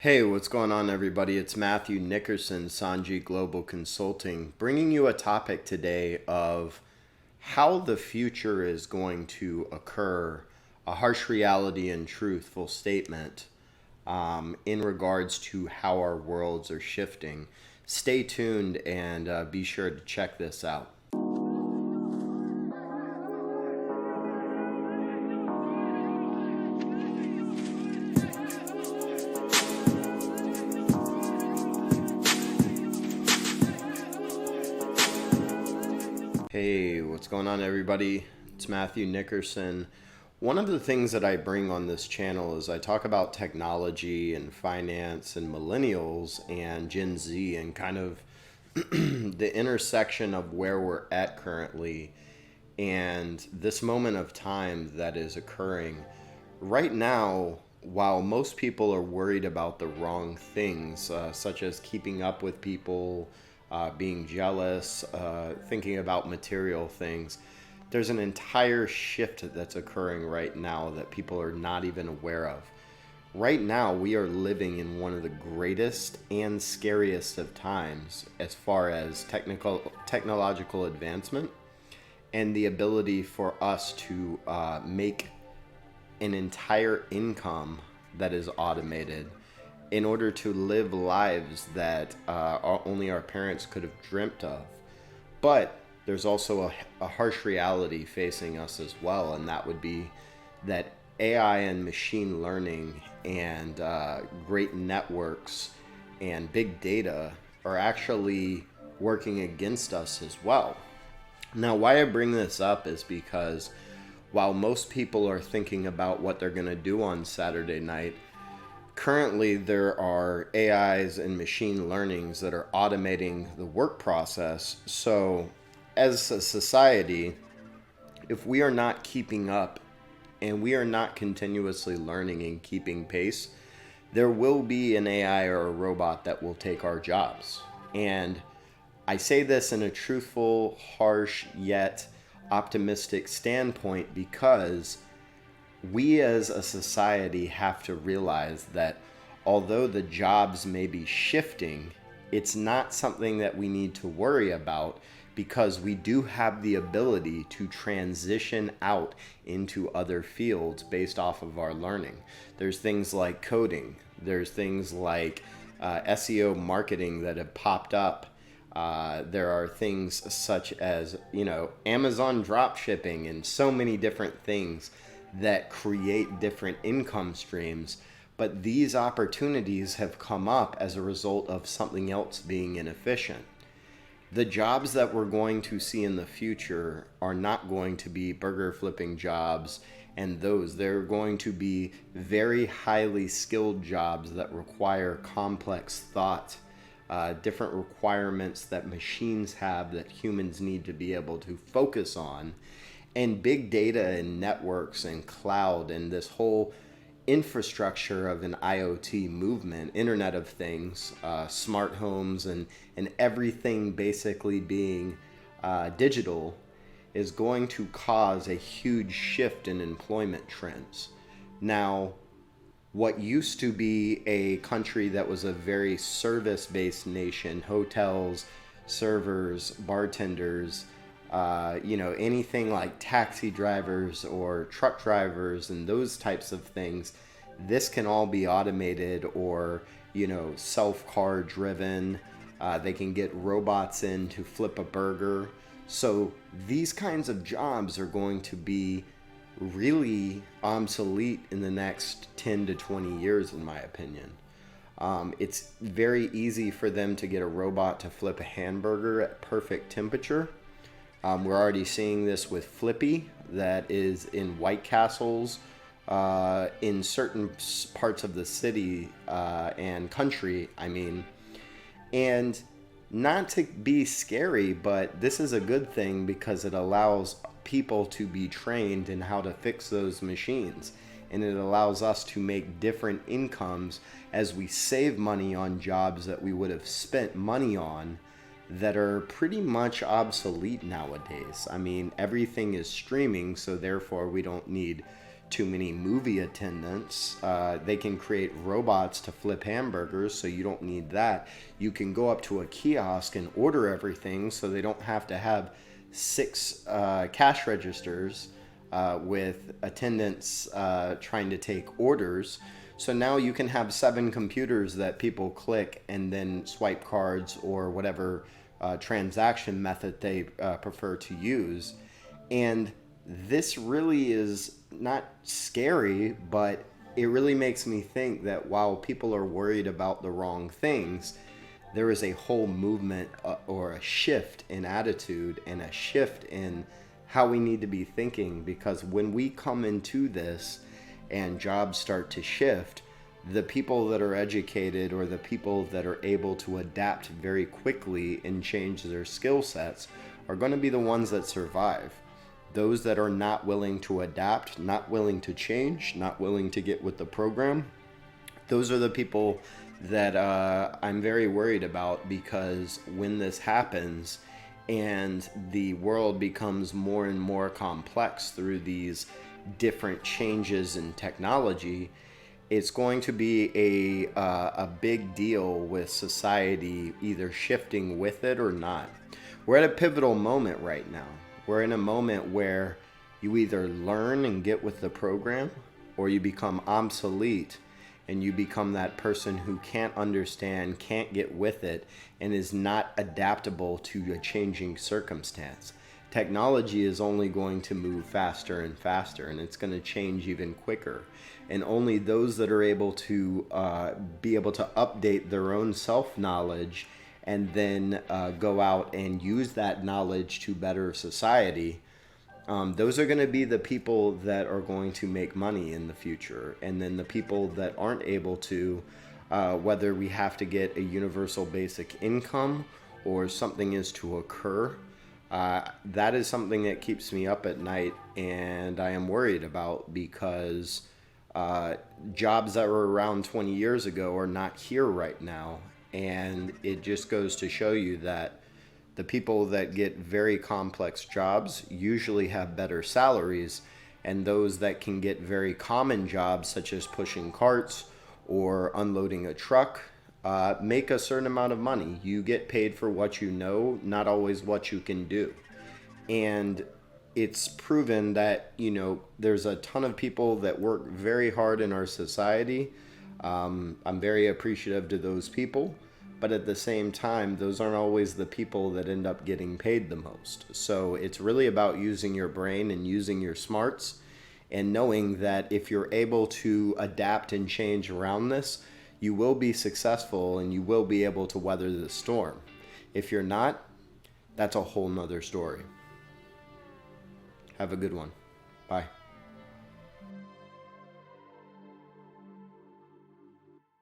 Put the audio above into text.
Hey, what's going on, everybody? It's Matthew Nickerson, Sanji Global Consulting, bringing you a topic today of how the future is going to occur, a harsh reality and truthful statement in regards to how our worlds are shifting. Stay tuned and be sure to check this out. Hey, what's going on, everybody? It's Matthew Nickerson. One of the things that I bring on this channel is I talk about technology and finance and millennials and Gen Z and kind of the intersection of where we're at currently and this moment of time that is occurring. Right now, while most people are worried about the wrong things, such as keeping up with people, being jealous, thinking about material things, there's an entire shift that's occurring right now that people are not even aware of. Right now, we are living in one of the greatest and scariest of times as far as technological advancement and the ability for us to make an entire income that is automated in order to live lives that only our parents could have dreamt of. But there's also a harsh reality facing us as well, and that would be that AI and machine learning and great networks and big data are actually working against us as well. Now, why I bring this up is because while most people are thinking about what they're going to do on Saturday night, currently there are AIs and machine learnings that are automating the work process. So as a society, if we are not keeping up and we are not continuously learning and keeping pace, there will be an AI or a robot that will take our jobs. And I say this in a truthful, harsh, yet optimistic standpoint because we as a society have to realize that although the jobs may be shifting, it's not something that we need to worry about because we do have the ability to transition out into other fields based off of our learning. There's things like coding, there's things like SEO marketing that have popped up. There are things such as, Amazon drop shipping and so many different things that create different income streams. But these opportunities have come up as a result of something else being inefficient. The jobs that we're going to see in the future are not going to be burger flipping jobs and they're going to be very highly skilled jobs that require complex thought, different requirements that machines have that humans need to be able to focus on. And big data and networks and cloud and this whole infrastructure of an IoT movement, Internet of Things, smart homes, and everything basically being digital is going to cause a huge shift in employment trends. Now, what used to be a country that was a very service-based nation, hotels, servers, bartenders, anything like taxi drivers or truck drivers and those types of things, this can all be automated or, self-car driven. They can get robots in to flip a burger. So these kinds of jobs are going to be really obsolete in the next 10 to 20 years, in my opinion. It's very easy for them to get a robot to flip a hamburger at perfect temperature. We're already seeing this with Flippy, that is in White Castles, in certain parts of the city and country, And not to be scary, but this is a good thing because it allows people to be trained in how to fix those machines. And it allows us to make different incomes as we save money on jobs that we would have spent money on that are pretty much obsolete nowadays. Everything is streaming, so therefore we don't need too many movie attendants. They can create robots to flip hamburgers, so you don't need that. You can go up to a kiosk and order everything, so they don't have to have 6 cash registers with attendants trying to take orders. So now you can have 7 computers that people click and then swipe cards or whatever transaction method they prefer to use. And this really is not scary, but it really makes me think that while people are worried about the wrong things, there is a whole movement or a shift in attitude and a shift in how we need to be thinking, because when we come into this and jobs start to shift, the people that are educated or the people that are able to adapt very quickly and change their skill sets are going to be the ones that survive. Those that are not willing to adapt, not willing to change, not willing to get with the program, those are the people that I'm very worried about, because when this happens and the world becomes more and more complex through these different changes in technology, it's going to be a big deal with society either shifting with it or not. We're at a pivotal moment right now. We're in a moment where you either learn and get with the program, or you become obsolete and you become that person who can't understand, can't get with it, and is not adaptable to a changing circumstance. Technology is only going to move faster and faster, and it's going to change even quicker. And only those that are able to be able to update their own self-knowledge and then go out and use that knowledge to better society, those are going to be the people that are going to make money in the future. And then the people that aren't able to, whether we have to get a universal basic income or something is to occur, that is something that keeps me up at night, and I am worried about, because jobs that were around 20 years ago are not here right now. And it just goes to show you that the people that get very complex jobs usually have better salaries, and those that can get very common jobs, such as pushing carts or unloading a truck, make a certain amount of money. You get paid for what you know, not always what you can do. And it's proven that, there's a ton of people that work very hard in our society. I'm very appreciative to those people, but at the same time, those aren't always the people that end up getting paid the most. So it's really about using your brain and using your smarts, and knowing that if you're able to adapt and change around this, you will be successful and you will be able to weather the storm. If you're not, that's a whole nother story. Have a good one. Bye.